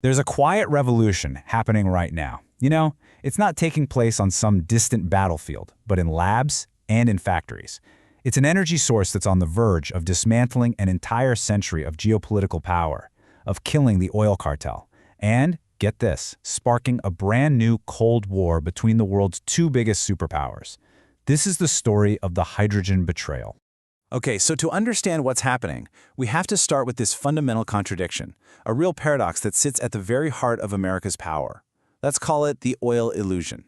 There's a quiet revolution happening right now. It's not taking place on some distant battlefield, but in labs and in factories. It's an energy source that's on the verge of dismantling an entire century of geopolitical power, of killing the oil cartel, and, get this, sparking a brand new Cold War between the world's two biggest superpowers. This is the story of the hydrogen betrayal. Okay, so to understand what's happening, we have to start with this fundamental contradiction, a real paradox that sits at the very heart of America's power. Let's call it the oil illusion.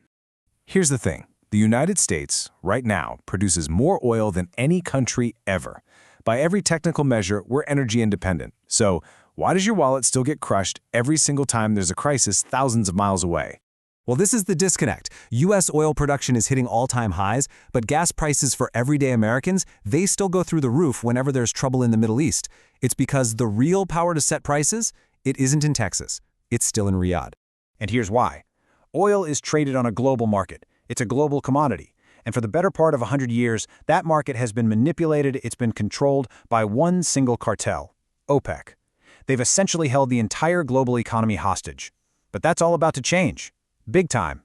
Here's the thing. The United States, right now, produces more oil than any country ever. By every technical measure, we're energy independent. So, why does your wallet still get crushed every single time there's a crisis thousands of miles away? Well, this is the disconnect. U.S. oil production is hitting all-time highs, but gas prices for everyday Americans, they still go through the roof whenever there's trouble in the Middle East. It's because the real power to set prices, it isn't in Texas. It's still in Riyadh. And here's why. Oil is traded on a global market. It's a global commodity. And for the better part of 100 years, that market has been manipulated, it's been controlled by one single cartel, OPEC. They've essentially held the entire global economy hostage. But that's all about to change. Big time.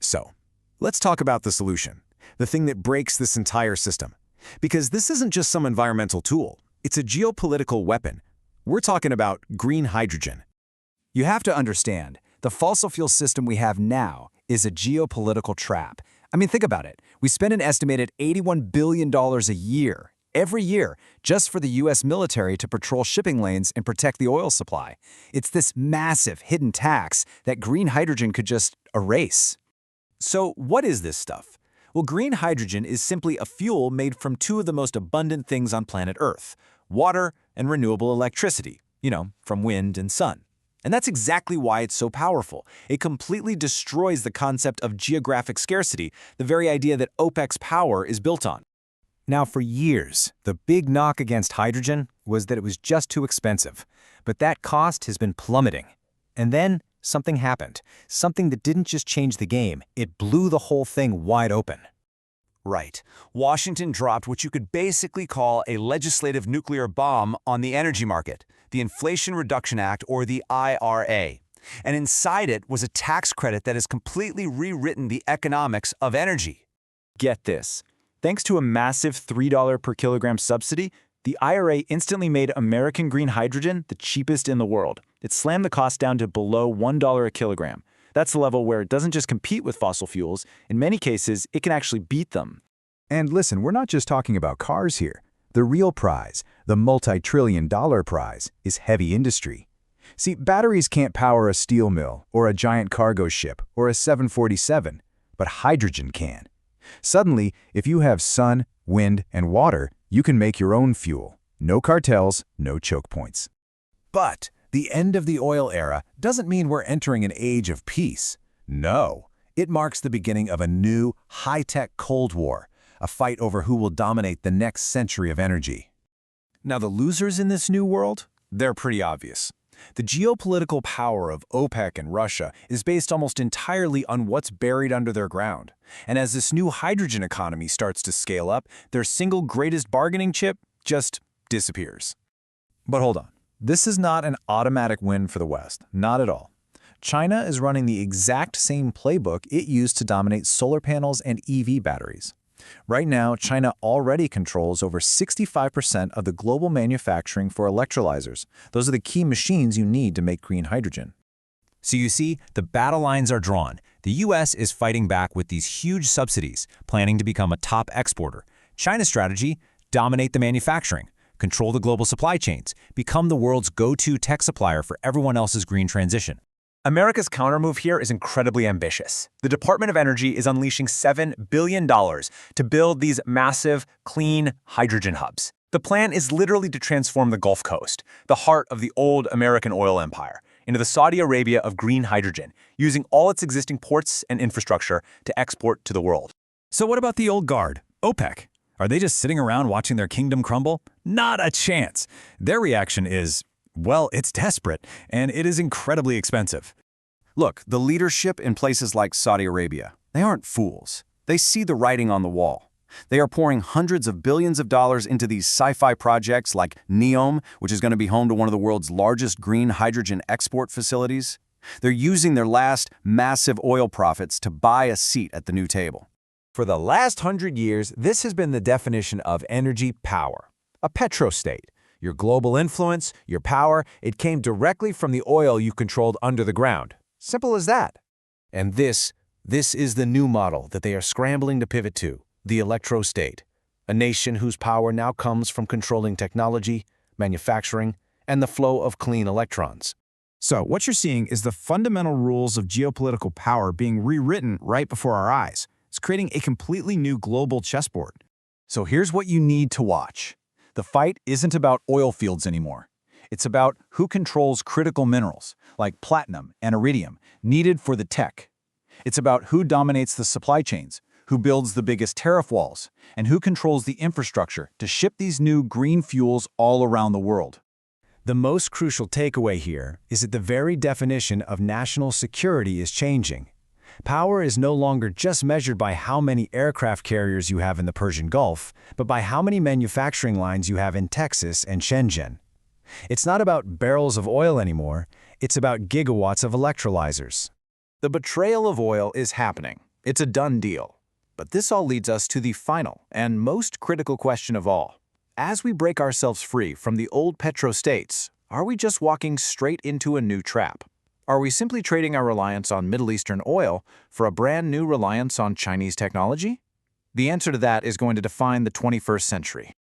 So, let's talk about the solution, the thing that breaks this entire system. Because this isn't just some environmental tool, it's a geopolitical weapon. We're talking about green hydrogen. You have to understand, the fossil fuel system we have now is a geopolitical trap. I mean, think about it. We spend an estimated $81 billion a year, every year, just for the U.S. military to patrol shipping lanes and protect the oil supply. It's this massive hidden tax that green hydrogen could just erase. So what is this stuff? Well, green hydrogen is simply a fuel made from two of the most abundant things on planet Earth, water and renewable electricity, from wind and sun. And that's exactly why it's so powerful. It completely destroys the concept of geographic scarcity, the very idea that OPEC's power is built on. Now, for years, the big knock against hydrogen was that it was just too expensive. But that cost has been plummeting. And then something happened. Something that didn't just change the game, it blew the whole thing wide open. Right. Washington dropped what you could basically call a legislative nuclear bomb on the energy market, the Inflation Reduction Act, or the IRA. And inside it was a tax credit that has completely rewritten the economics of energy. Get this. Thanks to a massive $3 per kilogram subsidy, the IRA instantly made American green hydrogen the cheapest in the world. It slammed the cost down to below $1 a kilogram. That's the level where it doesn't just compete with fossil fuels. In many cases, it can actually beat them. And listen, we're not just talking about cars here. The real prize, the multi-trillion-dollar prize, is heavy industry. See, batteries can't power a steel mill or a giant cargo ship or a 747, but hydrogen can. Suddenly, if you have sun, wind, and water, you can make your own fuel. No cartels, no choke points. But the end of the oil era doesn't mean we're entering an age of peace. No, it marks the beginning of a new, high-tech Cold War, a fight over who will dominate the next century of energy. Now, the losers in this new world? They're pretty obvious. The geopolitical power of OPEC and Russia is based almost entirely on what's buried under their ground. And as this new hydrogen economy starts to scale up, their single greatest bargaining chip just disappears. But hold on. This is not an automatic win for the West. Not at all. China is running the exact same playbook it used to dominate solar panels and EV batteries. Right now, China already controls over 65% of the global manufacturing for electrolyzers. Those are the key machines you need to make green hydrogen. So you see, the battle lines are drawn. The U.S. is fighting back with these huge subsidies, planning to become a top exporter. China's strategy? Dominate the manufacturing, control the global supply chains, become the world's go-to tech supplier for everyone else's green transition. America's countermove here is incredibly ambitious. The Department of Energy is unleashing $7 billion to build these massive, clean hydrogen hubs. The plan is literally to transform the Gulf Coast, the heart of the old American oil empire, into the Saudi Arabia of green hydrogen, using all its existing ports and infrastructure to export to the world. So what about the old guard, OPEC? Are they just sitting around watching their kingdom crumble? Not a chance. Their reaction is, well, it's desperate, and it is incredibly expensive. Look, the leadership in places like Saudi Arabia, they aren't fools. They see the writing on the wall. They are pouring hundreds of billions of dollars into these sci-fi projects like NEOM, which is going to be home to one of the world's largest green hydrogen export facilities. They're using their last massive oil profits to buy a seat at the new table. For the last 100 years, this has been the definition of energy power. A petrostate. Your global influence, your power, it came directly from the oil you controlled under the ground. Simple as that. And this is the new model that they are scrambling to pivot to, the electrostate, a nation whose power now comes from controlling technology, manufacturing, and the flow of clean electrons. So what you're seeing is the fundamental rules of geopolitical power being rewritten right before our eyes. It's creating a completely new global chessboard. So here's what you need to watch. The fight isn't about oil fields anymore. It's about who controls critical minerals, like platinum and iridium, needed for the tech. It's about who dominates the supply chains, who builds the biggest tariff walls, and who controls the infrastructure to ship these new green fuels all around the world. The most crucial takeaway here is that the very definition of national security is changing. Power is no longer just measured by how many aircraft carriers you have in the Persian Gulf, but by how many manufacturing lines you have in Texas and Shenzhen. It's not about barrels of oil anymore, it's about gigawatts of electrolyzers. The betrayal of oil is happening. It's a done deal. But this all leads us to the final and most critical question of all. As we break ourselves free from the old petrostates, are we just walking straight into a new trap? Are we simply trading our reliance on Middle Eastern oil for a brand new reliance on Chinese technology? The answer to that is going to define the 21st century.